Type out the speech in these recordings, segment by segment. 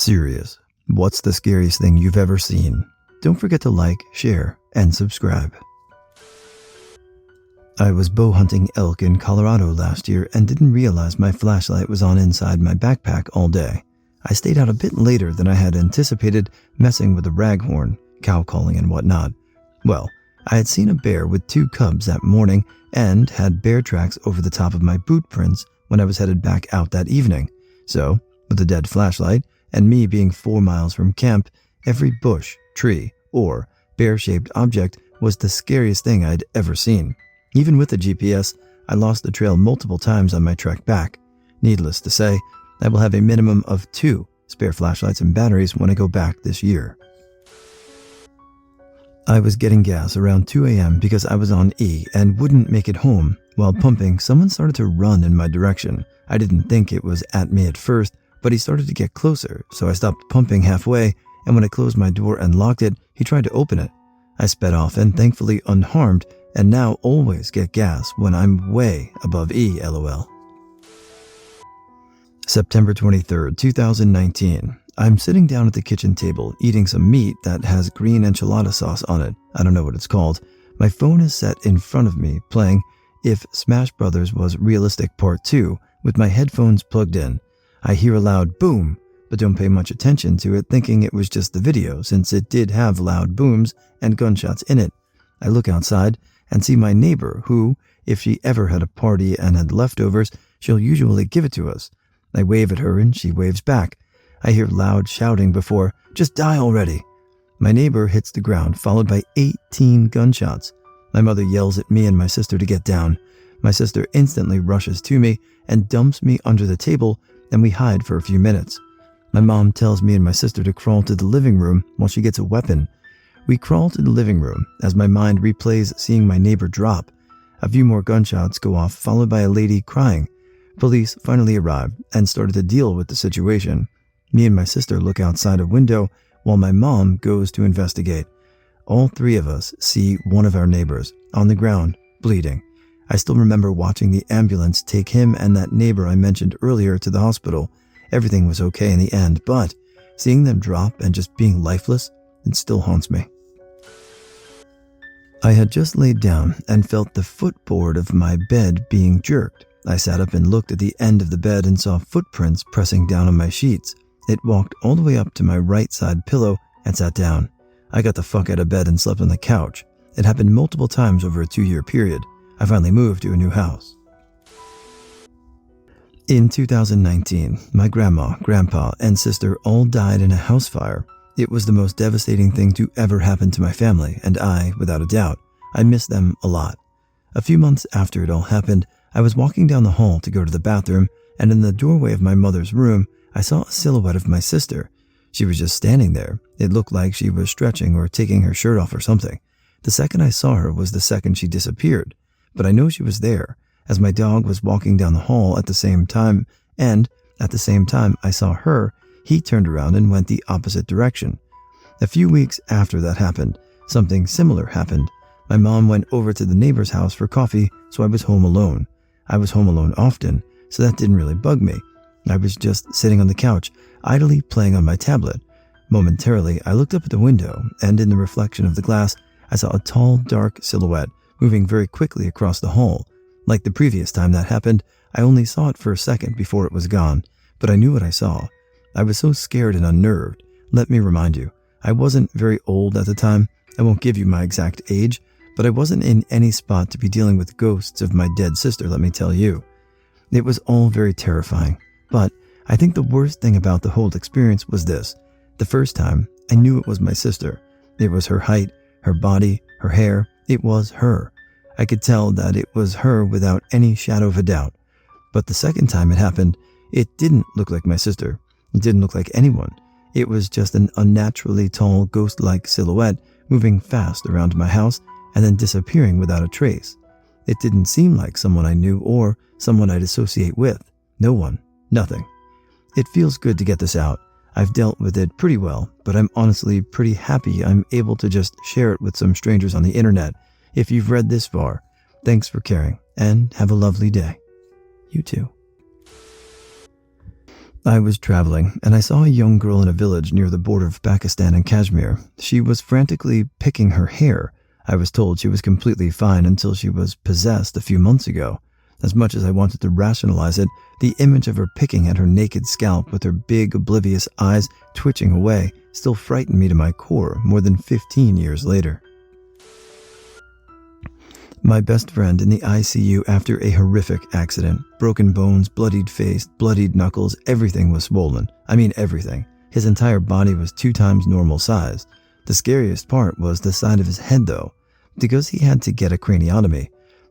Serious. What's the scariest thing you've ever seen? Don't forget to like, share, and subscribe. I was bow hunting elk in Colorado last year and didn't realize my flashlight was on inside my backpack all day. I stayed out a bit later than I had anticipated, messing with the raghorn, cow calling and whatnot. Well, I had seen a bear with 2 cubs that morning and had bear tracks over the top of my boot prints when I was headed back out that evening. So, with a dead flashlight and me being 4 miles from camp, every bush, tree, or bear-shaped object was the scariest thing I'd ever seen. Even with the GPS, I lost the trail multiple times on my trek back. Needless to say, I will have a minimum of 2 spare flashlights and batteries when I go back this year. I was getting gas around 2 a.m. because I was on E and wouldn't make it home. While pumping, someone started to run in my direction. I didn't think it was at me at first, but he started to get closer, so I stopped pumping halfway, and when I closed my door and locked it, he tried to open it. I sped off and thankfully unharmed, and now always get gas when I'm way above E, lol. September 23rd, 2019. I'm sitting down at the kitchen table eating some meat that has green enchilada sauce on it. I don't know what it's called. My phone is set in front of me playing If Smash Brothers Was Realistic Part 2 with my headphones plugged in. I hear a loud boom, but don't pay much attention to it, thinking it was just the video since it did have loud booms and gunshots in it. I look outside and see my neighbor who, if she ever had a party and had leftovers, she'll usually give it to us. I wave at her and she waves back. I hear loud shouting before, "Just die already." My neighbor hits the ground, followed by 18 gunshots. My mother yells at me and my sister to get down. My sister instantly rushes to me and dumps me under the table, and we hide for a few minutes. My mom tells me and my sister to crawl to the living room while she gets a weapon. We crawl to the living room as my mind replays seeing my neighbor drop. A few more gunshots go off, followed by a lady crying. Police finally arrived and started to deal with the situation. Me and my sister look outside a window while my mom goes to investigate. All 3 of us see one of our neighbors on the ground, bleeding. I still remember watching the ambulance take him and that neighbor I mentioned earlier to the hospital. Everything was okay in the end, but seeing them drop and just being lifeless, it still haunts me. I had just laid down and felt the footboard of my bed being jerked. I sat up and looked at the end of the bed and saw footprints pressing down on my sheets. It walked all the way up to my right side pillow and sat down. I got the fuck out of bed and slept on the couch. It happened multiple times over a 2-year period. I finally moved to a new house. In 2019, my grandma, grandpa, and sister all died in a house fire. It was the most devastating thing to ever happen to my family, and I, without a doubt, I miss them a lot. A few months after it all happened, I was walking down the hall to go to the bathroom, and in the doorway of my mother's room, I saw a silhouette of my sister. She was just standing there. It looked like she was stretching or taking her shirt off or something. The second I saw her was the second she disappeared. But I know she was there, as my dog was walking down the hall at the same time, and at the same time I saw her, he turned around and went the opposite direction. A few weeks after that happened, something similar happened. My mom went over to the neighbor's house for coffee, so I was home alone. I was home alone often, so that didn't really bug me. I was just sitting on the couch, idly playing on my tablet. Momentarily, I looked up at the window, and in the reflection of the glass, I saw a tall, dark silhouette moving very quickly across the hall. Like the previous time that happened, I only saw it for a second before it was gone, but I knew what I saw. I was so scared and unnerved. Let me remind you, I wasn't very old at the time. I won't give you my exact age, but I wasn't in any spot to be dealing with ghosts of my dead sister, let me tell you. It was all very terrifying, but I think the worst thing about the whole experience was this. The first time, I knew it was my sister. It was her height, her body, her hair. It was her. I could tell that it was her without any shadow of a doubt. But the second time it happened, it didn't look like my sister. It didn't look like anyone. It was just an unnaturally tall, ghost-like silhouette moving fast around my house and then disappearing without a trace. It didn't seem like someone I knew or someone I'd associate with. No one. Nothing. It feels good to get this out. I've dealt with it pretty well, but I'm honestly pretty happy I'm able to just share it with some strangers on the internet. If you've read this far, thanks for caring, and have a lovely day. You too. I was traveling, and I saw a young girl in a village near the border of Pakistan and Kashmir. She was frantically picking her hair. I was told she was completely fine until she was possessed a few months ago. As much as I wanted to rationalize it, the image of her picking at her naked scalp with her big, oblivious eyes twitching away still frightened me to my core more than 15 years later. My best friend in the ICU after a horrific accident. Broken bones, bloodied face, bloodied knuckles, everything was swollen. I mean everything. His entire body was 2 times normal size. The scariest part was the side of his head though, because he had to get a craniotomy.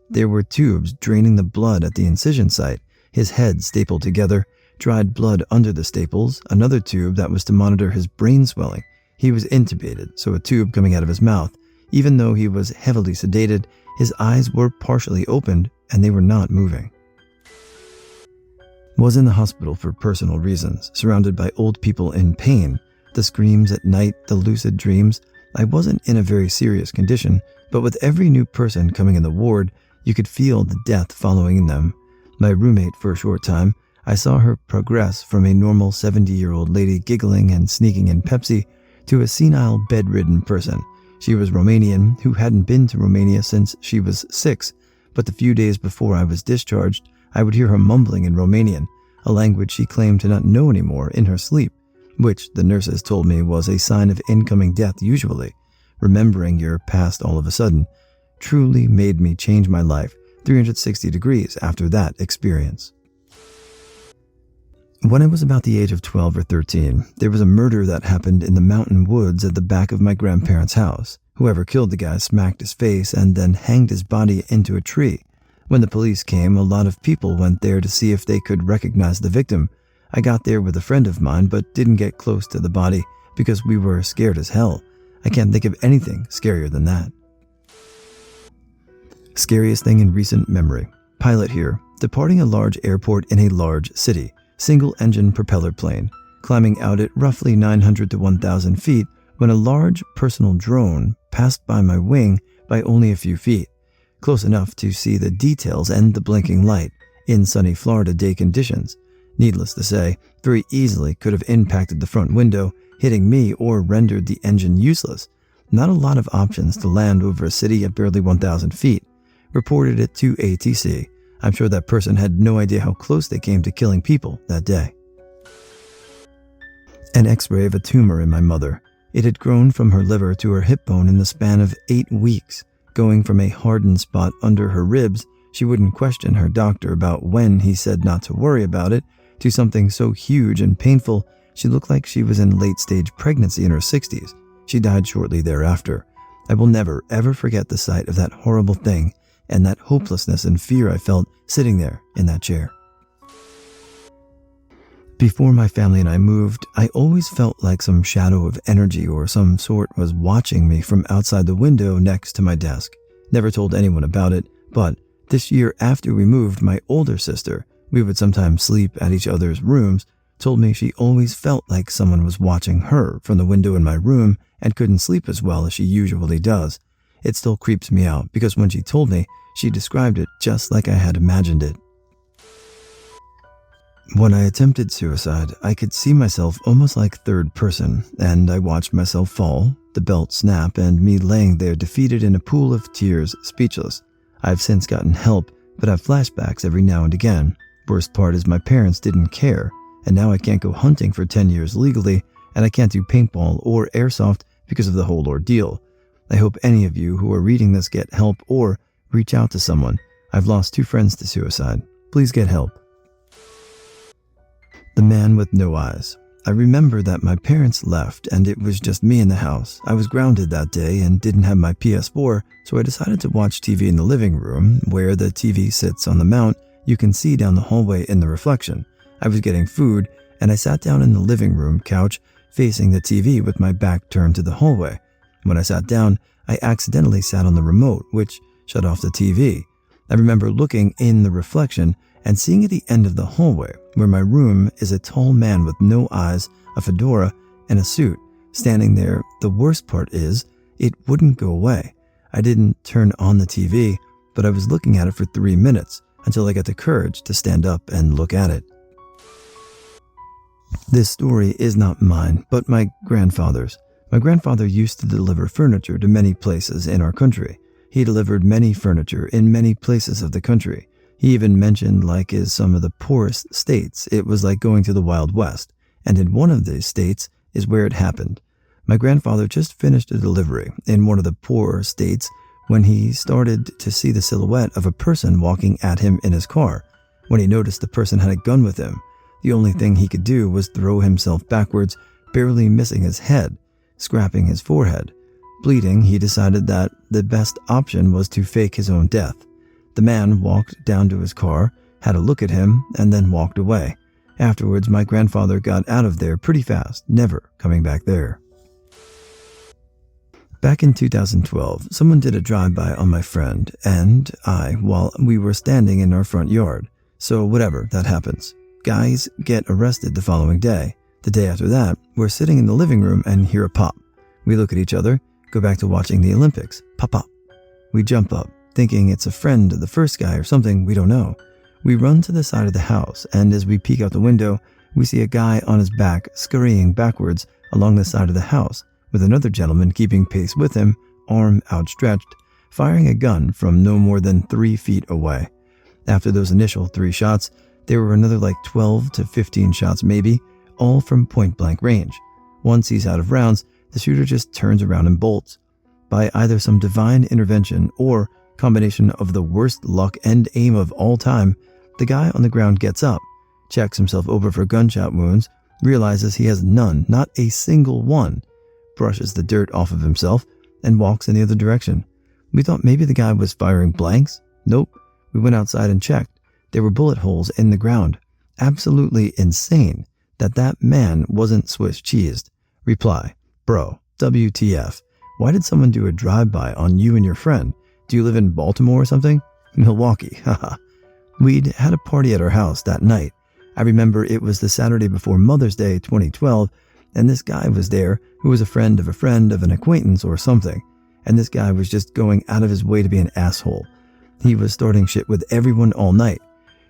There were tubes draining the blood at the incision site, his head stapled together, dried blood under the staples, another tube that was to monitor his brain swelling. He was intubated, so a tube coming out of his mouth. Even though he was heavily sedated, his eyes were partially opened and they were not moving. Was in the hospital for personal reasons, surrounded by old people in pain. The screams at night, the lucid dreams. I wasn't in a very serious condition, but with every new person coming in the ward, you could feel the death following them. My roommate for a short time, I saw her progress from a normal 70-year-old lady giggling and sneaking in Pepsi to a senile bedridden person. She was Romanian, who hadn't been to Romania since she was 6, but the few days before I was discharged, I would hear her mumbling in Romanian, a language she claimed to not know anymore in her sleep, which the nurses told me was a sign of incoming death usually. Remembering your past all of a sudden truly made me change my life 360 degrees after that experience. When I was about the age of 12 or 13, there was a murder that happened in the mountain woods at the back of my grandparents' house. Whoever killed the guy smacked his face and then hanged his body into a tree. When the police came, a lot of people went there to see if they could recognize the victim. I got there with a friend of mine but didn't get close to the body because we were scared as hell. I can't think of anything scarier than that. Scariest thing in recent memory. Pilot here, departing a large airport in a large city. Single-engine propeller plane, climbing out at roughly 900 to 1,000 feet when a large personal drone passed by my wing by only a few feet, close enough to see the details and the blinking light in sunny Florida day conditions. Needless to say, very easily could have impacted the front window, hitting me or rendered the engine useless. Not a lot of options to land over a city at barely 1,000 feet. Reported it to ATC. I'm sure that person had no idea how close they came to killing people that day. An x-ray of a tumor in my mother. It had grown from her liver to her hip bone in the span of 8 weeks. Going from a hardened spot under her ribs, she wouldn't question her doctor about when he said not to worry about it, to something so huge and painful she looked like she was in late-stage pregnancy in her 60s. She died shortly thereafter. I will never, ever forget the sight of that horrible thing and that hopelessness and fear I felt sitting there in that chair. Before my family and I moved, I always felt like some shadow of energy or some sort was watching me from outside the window next to my desk. Never told anyone about it, but this year after we moved, my older sister, we would sometimes sleep at each other's rooms, told me she always felt like someone was watching her from the window in my room and couldn't sleep as well as she usually does. It still creeps me out because when she told me, she described it just like I had imagined it. When I attempted suicide, I could see myself almost like third person, and I watched myself fall, the belt snap, and me laying there defeated in a pool of tears, speechless. I've since gotten help, but have flashbacks every now and again. Worst part is my parents didn't care, and now I can't go hunting for 10 years legally, and I can't do paintball or airsoft because of the whole ordeal. I hope any of you who are reading this get help or reach out to someone. I've lost 2 friends to suicide. Please get help. The man with no eyes. I remember that my parents left and it was just me in the house. I was grounded that day and didn't have my PS4, so I decided to watch TV in the living room where the TV sits on the mount. You can see down the hallway in the reflection. I was getting food and I sat down in the living room couch facing the TV with my back turned to the hallway. When I sat down, I accidentally sat on the remote, which shut off the TV. I remember looking in the reflection and seeing at the end of the hallway where my room is a tall man with no eyes, a fedora, and a suit, standing there. The worst part is, it wouldn't go away. I didn't turn on the TV, but I was looking at it for 3 minutes until I got the courage to stand up and look at it. This story is not mine, but my grandfather's. My grandfather used to deliver furniture to many places in our country. He delivered many furniture in many places of the country. He even mentioned like is some of the poorest states. It was like going to the Wild West. And in one of these states is where it happened. My grandfather just finished a delivery in one of the poorer states when he started to see the silhouette of a person walking at him in his car. When he noticed the person had a gun with him, the only thing he could do was throw himself backwards, barely missing his head, scraping his forehead. Bleeding, he decided that the best option was to fake his own death. The man walked down to his car, had a look at him, and then walked away. Afterwards, my grandfather got out of there pretty fast, never coming back there. Back in 2012, someone did a drive-by on my friend and I while we were standing in our front yard. So whatever, that happens. Guys get arrested the following day. The day after that, we're sitting in the living room and hear a pop. We look at each other, go back to watching the Olympics. Pop, pop. We jump up, thinking it's a friend of the first guy or something, we don't know. We run to the side of the house, and as we peek out the window, we see a guy on his back scurrying backwards along the side of the house, with another gentleman keeping pace with him, arm outstretched, firing a gun from no more than 3 feet away. After those initial 3 shots, there were another like 12 to 15 shots maybe, all from point-blank range. Once he's out of rounds, the shooter just turns around and bolts. By either some divine intervention or combination of the worst luck and aim of all time, the guy on the ground gets up, checks himself over for gunshot wounds, realizes he has none, not a single one, brushes the dirt off of himself, and walks in the other direction. We thought maybe the guy was firing blanks. Nope. We went outside and checked. There were bullet holes in the ground. Absolutely insane that man wasn't Swiss cheesed. Reply, bro, WTF. Why did someone do a drive-by on you and your friend? Do you live in Baltimore or something? Milwaukee, haha. We'd had a party at our house that night. I remember it was the Saturday before Mother's Day 2012, and this guy was there who was a friend of an acquaintance or something, and this guy was just going out of his way to be an asshole. He was starting shit with everyone all night.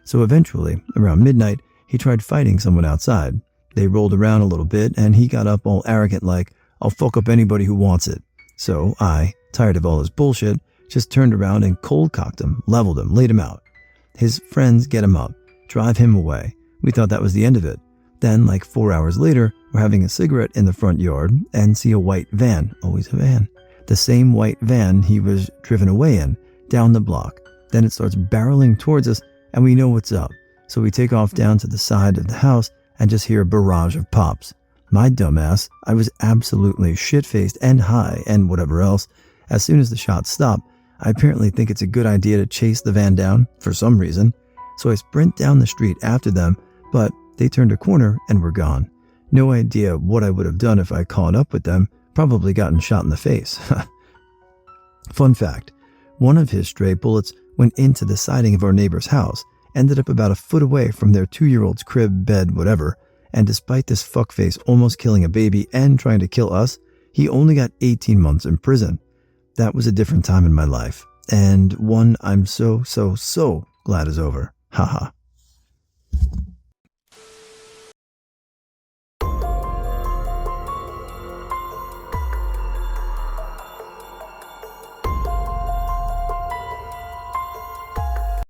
So eventually, around midnight, he tried fighting someone outside. They rolled around a little bit, and he got up all arrogant like, I'll fuck up anybody who wants it. So I, tired of all his bullshit, just turned around and cold-cocked him, leveled him, laid him out. His friends get him up, drive him away. We thought that was the end of it. Then, like 4 hours later, we're having a cigarette in the front yard and see a white van, always a van. The same white van he was driven away in, down the block. Then it starts barreling towards us, and we know what's up. So we take off down to the side of the house and just hear a barrage of pops. My dumbass, I was absolutely shit-faced and high and whatever else. As soon as the shots stop, I apparently think it's a good idea to chase the van down for some reason. So I sprint down the street after them, but they turned a corner and were gone. No idea what I would have done if I caught up with them, probably gotten shot in the face. Fun fact, one of his stray bullets went into the siding of our neighbor's house, ended up about a foot away from their 2-year-old's crib, bed, whatever, and despite this fuckface almost killing a baby and trying to kill us, he only got 18 months in prison. That was a different time in my life, and one I'm so glad is over. Haha.